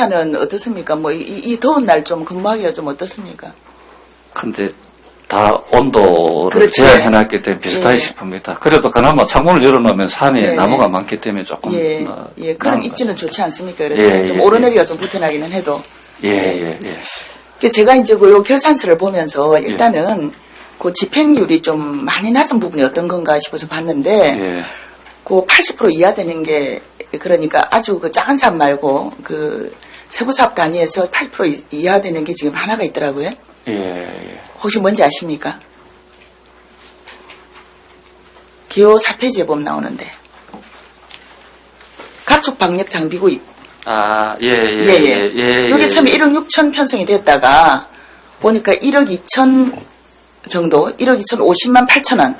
좋다는 어떻습니까? 뭐, 이 더운 날 좀 근무하기가 좀 어떻습니까? 근데 다 온도를 그렇지. 제한해놨기 때문에 비슷하게 예. 싶습니다. 그래도 그나마 창문을 열어놓으면 산에 네. 나무가 많기 때문에 조금. 예, 그런 나은 입지는 것 좋지 않습니까? 그렇죠. 예, 좀 예, 오르내리가 좀 불편하기는 해도. 예. 제가 이제 요 결산서를 보면서 일단은 그 집행률이 좀 많이 낮은 부분이 어떤 건가 싶어서 봤는데, 예. 그 80% 이하 되는 게, 그러니까 아주 그 작은 사업 말고, 그 세부사업 단위에서 80% 이하 되는 게 지금 하나가 있더라고요. 예. 혹시 뭔지 아십니까? 기호 4페이지에 보면 나오는데. 각축 방역 장비 구입. 아, 예. 이게 처음에 1억 6천 편성이 됐다가 보니까 1억 2천 정도, 1억 2천 50만 8천 원.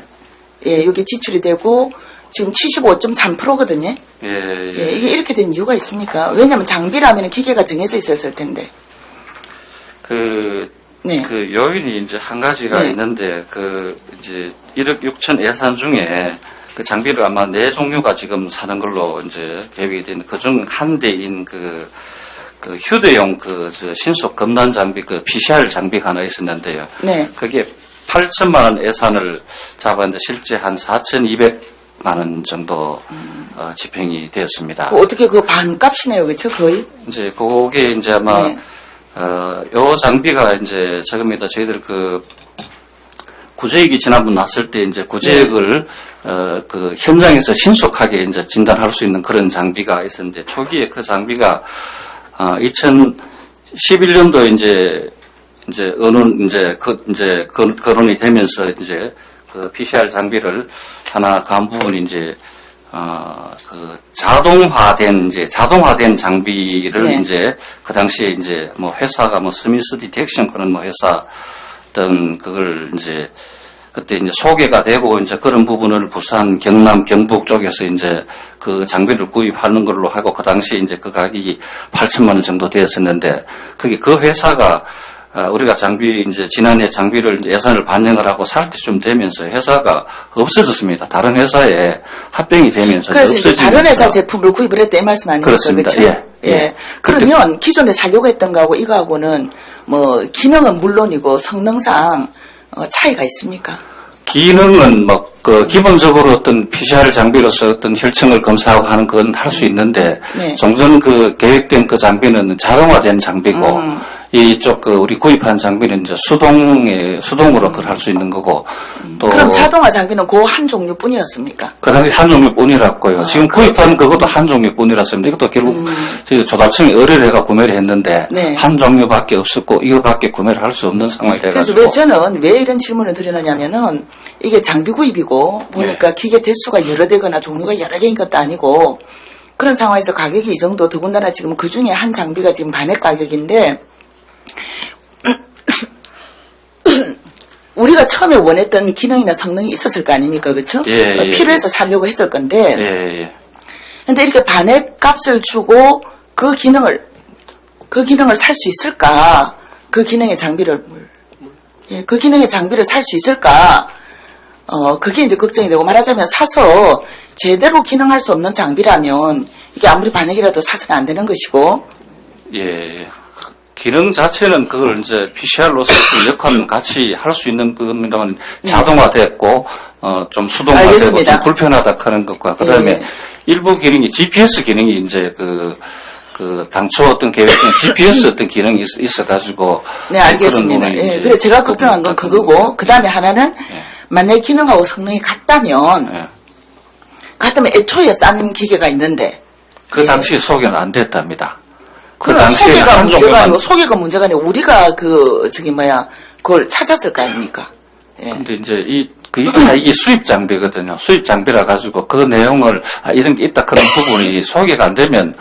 예, 여기 지출이 되고 지금 75.3%거든요. 예. 이게 이렇게 된 이유가 있습니까? 왜냐면 장비라면 기계가 정해져 있었을 텐데. 네. 그 요인이 이제 한 가지가 네. 있는데, 이제 1억 6천 예산 중에 그 장비를 아마 4종류가 지금 사는 걸로 이제 계획이 된, 그중 한 대인 그 휴대용 신속 검단 장비, PCR 장비가 하나 있었는데요. 네. 그게 8천만 원 예산을 잡았는데 실제 한 4,200만 원 정도 집행이 되었습니다. 어떻게 그 반값이네요, 그렇죠? 거의. 이제 그게 이제 아마 네. 요 장비가 이제 저겁니다. 저희들 구제액이 지난번 났을 때 이제 구제액을 그 현장에서 신속하게 이제 진단할 수 있는 그런 장비가 있었는데, 초기에 그 장비가 2011년도 이제 거론이 되면서 이제 그 PCR 장비를 하나 간 부분이 이제 자동화된 장비를 네. 이제 그 당시에 이제 뭐 회사가 스미스 디텍션 그런 회사 등 그걸 이제 그때 이제 소개가 되고 이제 그런 부분을 부산, 경남, 경북 쪽에서 이제 그 장비를 구입하는 걸로 하고, 그 당시에 이제 그 가격이 8천만 원 정도 되었었는데, 그게 그 회사가 우리가 지난해 장비를 예산을 반영을 하고 살 때쯤 되면서 회사가 없어졌습니다. 다른 회사에 합병이 되면서. 그래서 이제 다른 회사 제품을 구입을 했다, 이 말씀 아닙니까? 그렇습니다. 그렇죠? 예. 그러면 기존에 살려고 했던 거하고 이거하고는 뭐 기능은 물론이고 성능상 차이가 있습니까? 기능은 기본적으로 어떤 PCR 장비로서 어떤 혈청을 검사하고 하는 건 할 수 있는데, 네. 종전 계획된 그 장비는 자동화된 장비고, 이쪽 우리 구입한 장비는 이제 수동으로 그걸 할 수 있는 거고, 또. 그럼 자동화 장비는 그 한 종류뿐이었습니까? 그 당시 한 종류뿐이랐고요. 지금 구입한 그것도 한 종류뿐이랐습니다. 이것도 결국 저희 조달청에 의뢰를 해가 구매를 했는데, 네. 한 종류밖에 없었고 이거밖에 구매를 할 수 없는 상황이 돼가지고. 그래서 저는 왜 이런 질문을 드리느냐면은 이게 장비 구입이고 보니까 네. 기계 대수가 여러 대거나 종류가 여러 개인 것도 아니고 그런 상황에서 가격이 이 정도, 더군다나 지금 그 중에 한 장비가 지금 반액 가격인데 우리가 처음에 원했던 기능이나 성능이 있었을 거 아닙니까? 그렇죠? 예. 필요해서 사려고 했을 건데 예. 근데 이렇게 반액 값을 주고 그 기능을 살 수 있을까? 그 기능의 장비를 살 수 있을까? 그게 이제 걱정이 되고, 말하자면 사서 제대로 기능할 수 없는 장비라면 이게 아무리 반액이라도 사서는 안 되는 것이고. 예. 기능 자체는 그걸 이제 PCR로서 역할은 같이 할 수 있는 겁니다만 자동화됐고, 좀 수동화되고 알겠습니다. 좀 불편하다 하는 것과, 그 다음에 예. 일부 기능이, GPS 기능이 이제 당초 어떤 계획된 GPS 어떤 기능이 있어가지고. 네, 알겠습니다. 예, 그래, 제가 걱정한 건 그거고, 그 다음에 하나는, 만약에 기능하고 성능이 같다면 애초에 싼 기계가 있는데. 그 당시에 소개는 안 됐답니다. 그 당시에 소개가 문제가 아니고, 소개가 문제가 아니고, 우리가 그걸 찾았을 거 아닙니까? 예. 근데 이제 이게 수입 장비거든요. 수입 장비라 가지고 그 내용을, 이런 게 있다 그런 부분이 소개가 안 되면,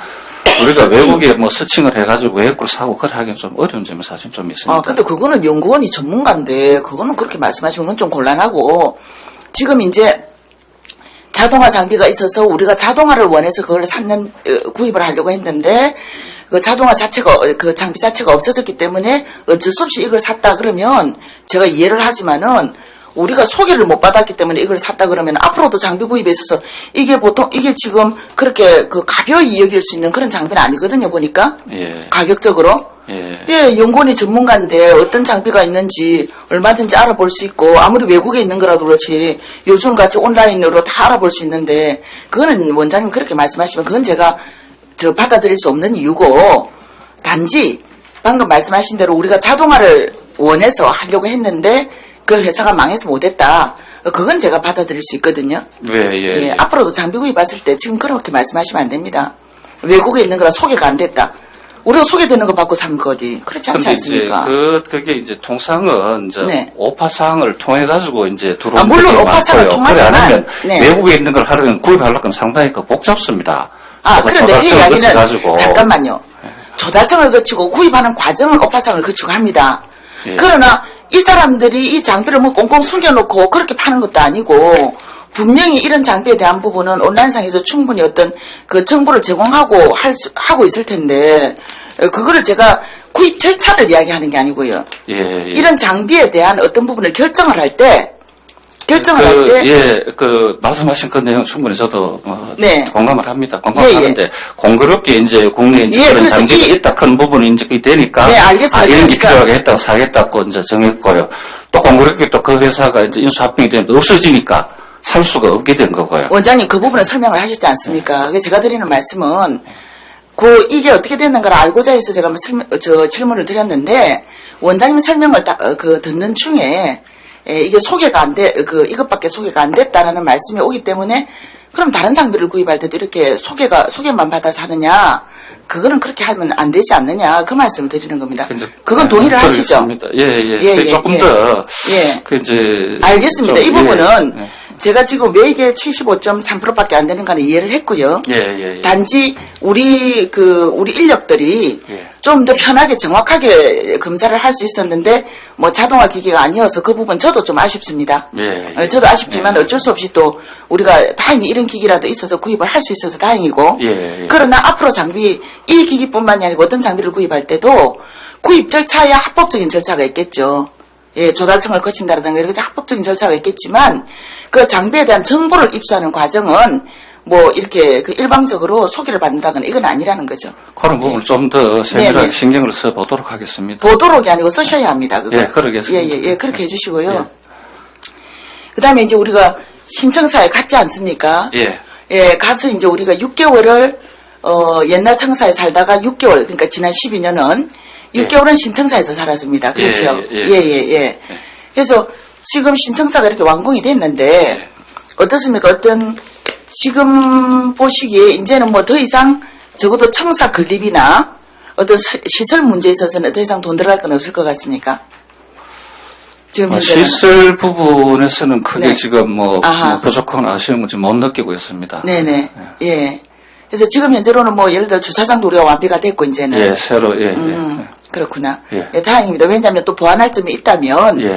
우리가 외국에 서칭을 해가지고 외국을 사고 그래 하기는 좀 어려운 점이 사실 좀 있습니다. 근데 그거는 연구원이 전문가인데, 그거는 그렇게 말씀하시면 그건 좀 곤란하고, 지금 이제 자동화 장비가 있어서 우리가 자동화를 원해서 그걸 구입을 하려고 했는데, 그 자동화 자체가, 그 장비 자체가 없어졌기 때문에 어쩔 수 없이 이걸 샀다 그러면 제가 이해를 하지만은, 우리가 소개를 못 받았기 때문에 이걸 샀다 그러면 앞으로도 장비 구입에 있어서 이게 보통 이게 지금 그렇게 그 가벼이 여길 수 있는 그런 장비는 아니거든요, 보니까. 예. 가격적으로. 예, 연구원이 전문가인데 어떤 장비가 있는지 얼마든지 알아볼 수 있고 아무리 외국에 있는 거라도 그렇지 요즘 같이 온라인으로 다 알아볼 수 있는데 그거는 원장님 그렇게 말씀하시면 그건 제가 받아들일 수 없는 이유고 단지 방금 말씀하신 대로 우리가 자동화를 원해서 하려고 했는데 그 회사가 망해서 못했다. 그건 제가 받아들일 수 있거든요. 예, 앞으로도 장비 구입했을 때 지금 그렇게 말씀하시면 안 됩니다. 외국에 있는 거라 소개가 안 됐다. 우리가 소개되는 거 받고 산 거지. 그렇지 않지 않습니까? 그게 이제 통상은 이제 오파상을 통해 가지고 이제 들어오는 물론 오파상을 통하지만 아니면 외국에 있는 걸 하려면 구입하려면 상당히 복잡습니다. 그런데 제 이야기는 잠깐만요. 조달청을 거치고 구입하는 과정은 오파상을 거치고 합니다. 그러나 이 사람들이 이 장비를 뭐 꽁꽁 숨겨놓고 그렇게 파는 것도 아니고 분명히 이런 장비에 대한 부분은 온라인상에서 충분히 어떤 그 정보를 제공하고 하고 있을 텐데 그거를 제가 구입 절차를 이야기하는 게 아니고요. 이런 장비에 대한 어떤 부분을 결정을 할 때 말씀하신 그 내용 충분히 저도 공감을 합니다. 공감하는데 공교롭게 이제 국내에 이제 그런 장비가 있다 큰 부분이 이제 되니까 알겠습니다. 이런 게 필요하겠다고 사겠다고 이제 정했고요. 또 공교롭게 또 그 회사가 이제 인수합병이 되면 없어지니까 살 수가 없게 된 거고요. 원장님 그 부분은 설명을 하셨지 않습니까? 제가 드리는 말씀은 이게 어떻게 됐는가를 알고자 해서 제가 질문을 드렸는데 원장님 설명을 듣는 중에 이게 소개가 안 이것밖에 소개가 안 됐다라는 말씀이 오기 때문에 그럼 다른 장비를 구입할 때도 이렇게 소개만 받아서 하느냐? 그거는 그렇게 하면 안 되지 않느냐? 그 말씀을 드리는 겁니다. 그건 동의를 하시죠? 조금 더. 알겠습니다. 이 부분은 제가 지금 왜 이게 75.3%밖에 안 되는가는 이해를 했고요. 단지 우리 인력들이 좀 더 편하게 정확하게 검사를 할 수 있었는데 뭐 자동화 기계가 아니어서 그 부분 저도 좀 아쉽습니다. 저도 아쉽지만 어쩔 수 없이 또 우리가 다행히 이런 기기라도 있어서 구입을 할 수 있어서 다행이고 그러나 앞으로 장비 이 기기뿐만이 아니고 어떤 장비를 구입할 때도 구입 절차에 합법적인 절차가 있겠죠. 조달청을 거친다든가 이렇게 합법적인 절차가 있겠지만 그 장비에 대한 정보를 입수하는 과정은 뭐 이렇게 일방적으로 소개를 받는다거나 이건 아니라는 거죠. 그런 부분을 좀 더 세밀하게 신경을 써보도록 하겠습니다. 보도록이 아니고 쓰셔야 합니다. 그거. 그러겠습니다. 그렇게 해주시고요. 그다음에 이제 우리가 신청사에 갔지 않습니까? 가서 이제 우리가 6개월을 옛날 청사에 살다가 6개월 그러니까 지난 12년은 6개월은 신청사에서 살았습니다. 그렇죠? 그래서 지금 신청사가 이렇게 완공이 됐는데 어떻습니까? 지금 보시기에 이제는 뭐 더 이상 적어도 청사 건립이나 어떤 시설 문제에 있어서는 더 이상 돈 들어갈 건 없을 것 같습니까? 지금 시설 부분에서는 크게 지금 뭐 부족한 아쉬움을 좀 못 느끼고 있습니다. 그래서 지금 현재로는 뭐 예를 들어 주차장도 우리가 완비가 됐고 이제는 새로 그렇구나. 다행입니다. 왜냐하면 또 보완할 점이 있다면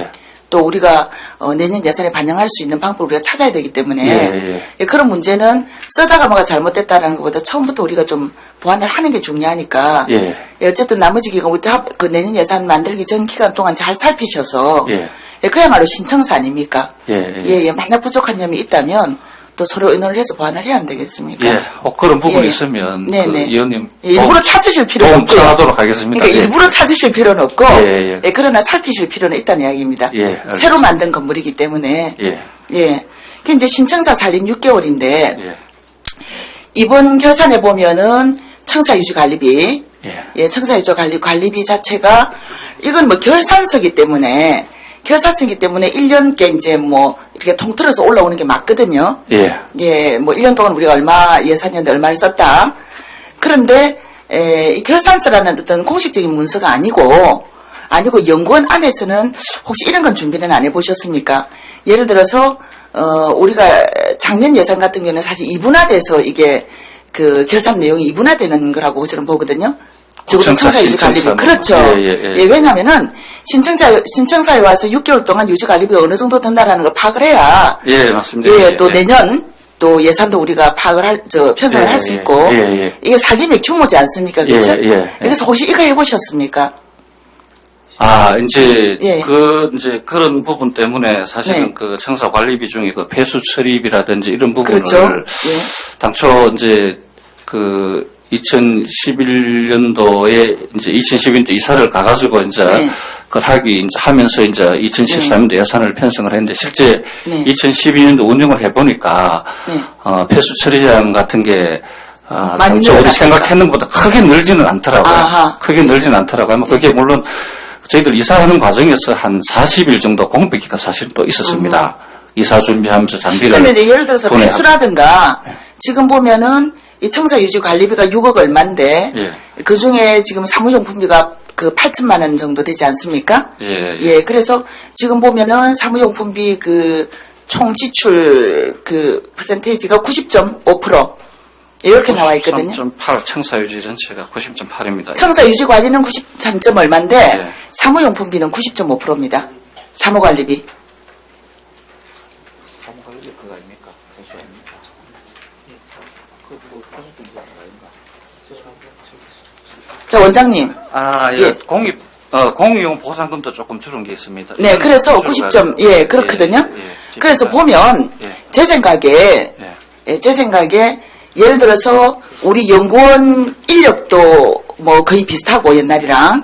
또 우리가 내년 예산에 반영할 수 있는 방법을 우리가 찾아야 되기 때문에 그런 문제는 쓰다가 뭐가 잘못됐다는 것보다 처음부터 우리가 좀 보완을 하는 게 중요하니까 어쨌든 나머지 기간 그 내년 예산 만들기 전 기간 동안 잘 살피셔서 그야말로 신청사 아닙니까? 만약 부족한 점이 있다면 또 서로 의논을 해서 보완을 해야 안 되겠습니까? 그런 부분이 있으면 그 의원님 일부러 찾으실 필요는 없고 하도록 하겠습니다. 그러니까 일부러 찾으실 필요는 없고 그러나 살피실 필요는 있다는 이야기입니다. 새로 만든 건물이기 때문에 그 이제 신청사 살림 6개월인데 이번 결산에 보면은 청사 유지 관리비 청사 유지 관리비 자체가 이건 뭐 결산서기 때문에 1년께 이제 뭐 이렇게 통틀어서 올라오는 게 맞거든요. 뭐 1년 동안 우리가 예산이었는데 얼마를 썼다. 그런데 이 결산서라는 어떤 공식적인 문서가 아니고 연구원 안에서는 혹시 이런 건 준비는 안 해보셨습니까? 예를 들어서 우리가 작년 예산 같은 경우는 사실 이분화돼서 이게 그 결산 내용이 이분화되는 거라고 저는 보거든요. 적어도 청사 유지 관리비. 그렇죠. 왜냐면은 신청사에 와서 6개월 동안 유지 관리비가 어느 정도 든다라는 걸 파악을 해야. 맞습니다. 또 내년 또 예산도 우리가 편성을 할 수 있고. 이게 살림의 규모지 않습니까? 그렇죠? 그래서 혹시 이거 해보셨습니까? 이제, 예. 이제 그런 부분 때문에 사실은 네. 그 청사 관리비 중에 그 폐수 처리비라든지 이런 부분을 그렇죠. 예. 당초 이제 그 2011년도에 이제 2012년도 이사를 가가지고 이제 네. 그걸 하기 이제 하면서 이제 2013년도 예산을 편성을 했는데 실제 네. 2012년도 운영을 해보니까 네. 폐수 처리장 같은 게 많이 당초 우리 늘어났습니까? 생각했는 것보다 크게 늘지는 않더라고요. 아하. 크게 늘지는 않더라고요. 그게 물론 저희들 이사하는 과정에서 한 40일 정도 공백기가 사실 또 있었습니다. 이사 준비하면서 장비를 그러면 예를 들어서 분해하고. 폐수라든가 지금 보면은 이 청사 유지 관리비가 6억 얼마인데 예. 그 중에 지금 사무용품비가 그 8천만 원 정도 되지 않습니까? 예. 그래서 지금 보면은 사무용품비 그 총 지출 그 퍼센테이지가 90.5% 이렇게 나와 있거든요. 93.8 청사 유지 전체가 90.8입니다. 청사 유지 관리는 93점 얼마인데 예. 사무용품비는 90.5%입니다. 사무관리비. 자, 원장님. 예. 예. 공유용 보상금도 조금 줄은 게 있습니다. 네, 그래서 줄어가지고. 90점, 예, 그렇거든요. 그래서 보면, 예. 제 생각에, 예를 들어서, 우리 연구원 인력도 뭐 거의 비슷하고, 옛날이랑.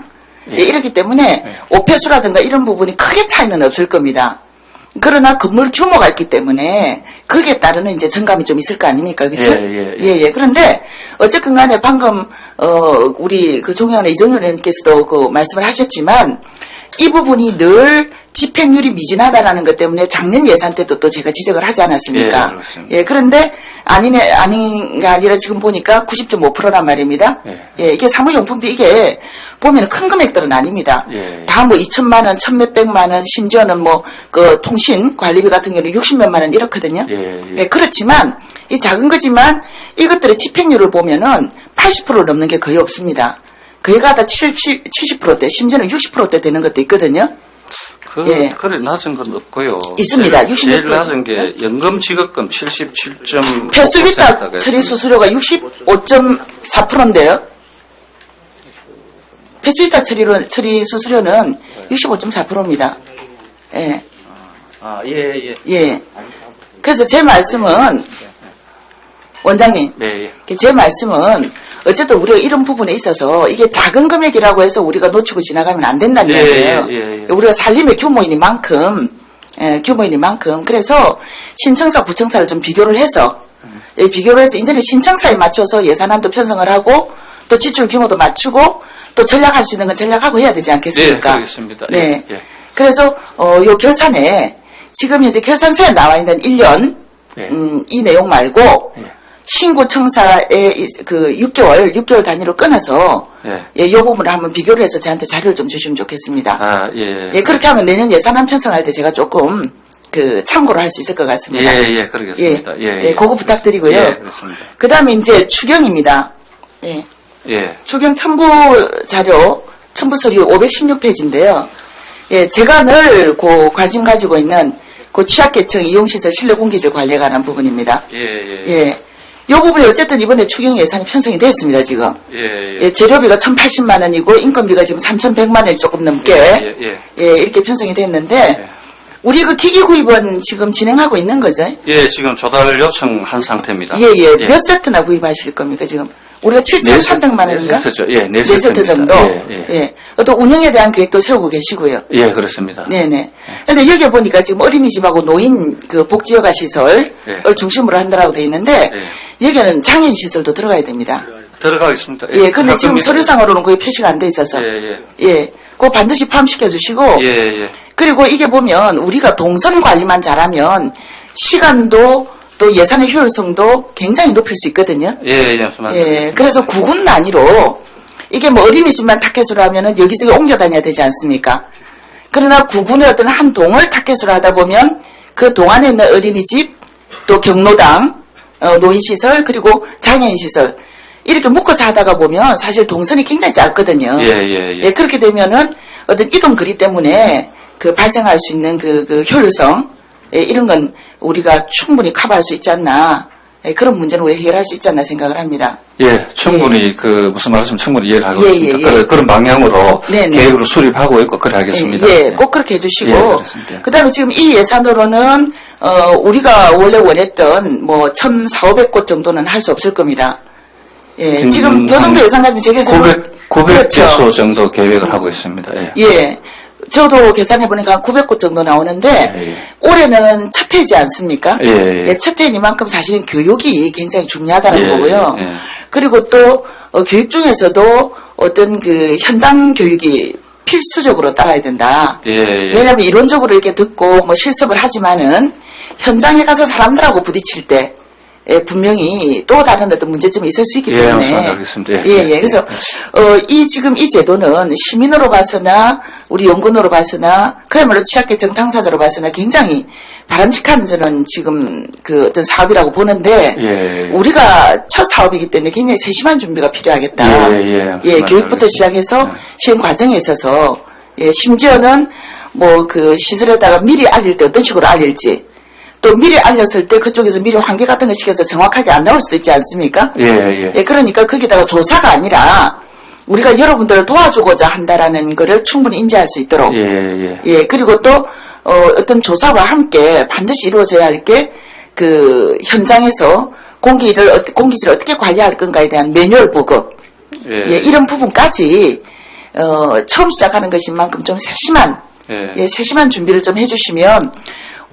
예. 이렇기 때문에, 예. 오폐수라든가 이런 부분이 크게 차이는 없을 겁니다. 그러나 건물 규모가 있기 때문에, 거기에 따르는 이제 정감이 좀 있을 거 아닙니까? 그쵸? 예. 그런데, 어쨌든 간에 방금, 우리 그 종영원 이정현 의원님께서도 그 말씀을 하셨지만, 이 부분이 늘 집행률이 미진하다라는 것 때문에 작년 예산 때도 또 제가 지적을 하지 않았습니까? 예, 그렇습니다. 그런데 아닌 게 아니라 지금 보니까 90.5%란 말입니다. 이게 사무용품비 이게 보면 큰 금액들은 아닙니다. 예. 다 뭐 2천만 원, 1,몇백만 원, 심지어는 뭐 그 통신 관리비 같은 경우는 60몇만 원 이렇거든요. 예. 그렇지만 이 작은 거지만 이것들의 집행률을 보면은 80%를 넘는 게 거의 없습니다. 거의가 다 70%대, 심지어는 60%대 되는 것도 있거든요. 예. 그래 낮은 건 없고요. 있습니다. 제일 66%. 낮은 게 연금 지급금 77.5%. 폐수비탁 처리 수수료가 65.4%인데요. 폐수비탁 처리 수수료는 65.4%입니다. 예. 예. 그래서 제 말씀은 원장님, 네. 제 말씀은 어쨌든 우리가 이런 부분에 있어서 이게 작은 금액이라고 해서 우리가 놓치고 지나가면 안 된다는 얘기예요. 우리가 살림의 규모이니만큼 그래서 신청사, 구청사를 좀 비교를 해서 이제는 신청사에 맞춰서 예산안도 편성을 하고 또 지출 규모도 맞추고 또 전략할 수 있는 건 전략하고 해야 되지 않겠습니까? 네, 그렇습니다. 네. 예. 그래서 요 결산에 지금 현재 결산서에 나와 있는 1년 이 내용 말고 신고 청사의 그 6개월 단위로 끊어서 이 부분을 한번 비교를 해서 저한테 자료를 좀 주시면 좋겠습니다. 그렇게 하면 내년 예산안 편성할 때 제가 조금 그 참고를 할 수 있을 것 같습니다. 그러겠습니다. 그거 부탁드리고요. 그렇습니다. 그다음에 이제 추경입니다. 추경 첨부 자료, 첨부 서류 516페이지인데요. 제가 늘 관심 가지고 있는 취약계층 이용시설 실내공기질 관리에 관한 부분입니다. 이 부분이 어쨌든 이번에 추경 예산이 편성이 됐습니다, 지금. 재료비가 1,080만 원이고, 인건비가 지금 3,100만 원이 조금 넘게, 이렇게 편성이 됐는데, 우리 그 기기 구입은 지금 진행하고 있는 거죠? 지금 조달 요청한 상태입니다. 몇 세트나 구입하실 겁니까, 지금? 우리가 7,300만 원인가? 4세트죠. 네 세트 정도? 또 운영에 대한 계획도 세우고 계시고요. 그렇습니다. 네네. 근데 여기 보니까 지금 어린이집하고 노인 그 복지여가 시설을 중심으로 한다라고 돼 있는데, 여기는 장애인 시설도 들어가야 됩니다. 들어가 있습니다. 근데 지금 서류상으로는 거의 표시가 안 돼 있어서. 그거 반드시 포함시켜 주시고. 그리고 이게 보면 우리가 동선 관리만 잘하면 시간도 또 예산의 효율성도 굉장히 높일 수 있거든요. 그래서 구군 단위로 이게 뭐 어린이집만 타켓으로 하면은 여기저기 옮겨 다녀야 되지 않습니까? 그러나 구군의 어떤 한 동을 타켓으로 하다 보면 그 동 안에 있는 어린이집, 또 경로당, 노인시설, 그리고 장애인시설 이렇게 묶어서 하다가 보면 사실 동선이 굉장히 짧거든요. 그렇게 되면은 어떤 이동 거리 때문에 그 발생할 수 있는 그 효율성, 이런 건 우리가 충분히 커버할 수 있지 않나. 그런 문제는 우리가 해결할 수 있지 않나 생각을 합니다. 예, 충분히 무슨 말씀 충분히 이해를 하고 예, 있습니다. 예, 예. 그런 방향으로 네네. 계획으로 수립하고 있고 그래 하겠습니다. 예, 꼭 그렇게 해주시고. 예, 그렇습니다. 그 다음에 지금 이 예산으로는, 우리가 원래 원했던 1,400~500곳 정도는 할 수 없을 겁니다. 예, 지금 요 정도 예산 가지면 제 계산은 900개소 정도 계획을 하고 있습니다. 예. 예. 저도 계산해보니까 한 900곳 정도 나오는데, 예, 예. 올해는 첫 해지 않습니까? 예, 예. 예, 첫 해니만큼 사실은 교육이 굉장히 중요하다는 예, 거고요. 예. 그리고 또, 교육 중에서도 어떤 현장 교육이 필수적으로 따라야 된다. 예, 예. 왜냐하면 이론적으로 이렇게 듣고 실습을 하지만은, 현장에 가서 사람들하고 부딪힐 때, 예, 분명히 또 다른 어떤 문제점이 있을 수 있기 예, 때문에. 맞습니다. 알겠습니다. 예, 예. 그래서, 지금 이 제도는 시민으로 봐서나, 우리 연구원으로 봐서나, 그야말로 취약계층 당사자로 봐서나 굉장히 바람직한 저는 지금 어떤 사업이라고 보는데, 예, 예. 우리가 첫 사업이기 때문에 굉장히 세심한 준비가 필요하겠다. 예, 예. 예, 교육부터 알겠습니다. 시작해서 예. 시행 과정에 있어서, 예, 심지어는 시설에다가 미리 알릴 때 어떤 식으로 알릴지, 또 미리 알렸을 때 그쪽에서 미리 환기 같은 거 시켜서 정확하게 안 나올 수도 있지 않습니까? 예, 예. 예, 그러니까 거기다가 조사가 아니라 우리가 여러분들을 도와주고자 한다라는 거를 충분히 인지할 수 있도록. 예, 예. 예, 그리고 또 어떤 조사와 함께 반드시 이루어져야 할 게 현장에서 공기질을 어떻게 관리할 건가에 대한 매뉴얼 보급. 예, 예, 이런 부분까지 처음 시작하는 것인 만큼 좀 세심한 예. 세심한 준비를 좀 해주시면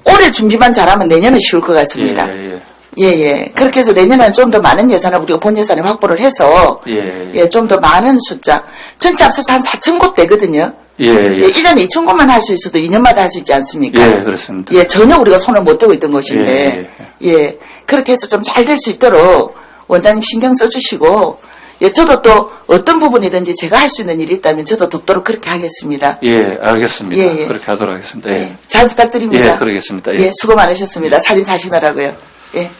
올해 준비만 잘하면 내년은 쉬울 것 같습니다. 예, 예. 예, 예. 그렇게 해서 내년에는 좀 더 많은 예산을 우리가 본 예산에 확보를 해서 예, 예, 좀 더 많은 숫자. 전체 합쳐서 한 4,000곳 되거든요. 예, 예. 예, 1년에 2,000곳만 할 수 있어도 2년마다 할 수 있지 않습니까? 예, 그렇습니다. 예, 전혀 우리가 손을 못 대고 있던 것인데, 예, 그렇게 해서 좀 잘 될 수 있도록 원장님 신경 써주시고, 예, 저도 또 어떤 부분이든지 제가 할 수 있는 일이 있다면 저도 돕도록 그렇게 하겠습니다. 예, 알겠습니다. 예, 예. 그렇게 하도록 하겠습니다. 예, 예. 잘 부탁드립니다. 예, 그러겠습니다. 예. 예, 수고 많으셨습니다. 살림 사시느라고요. 예.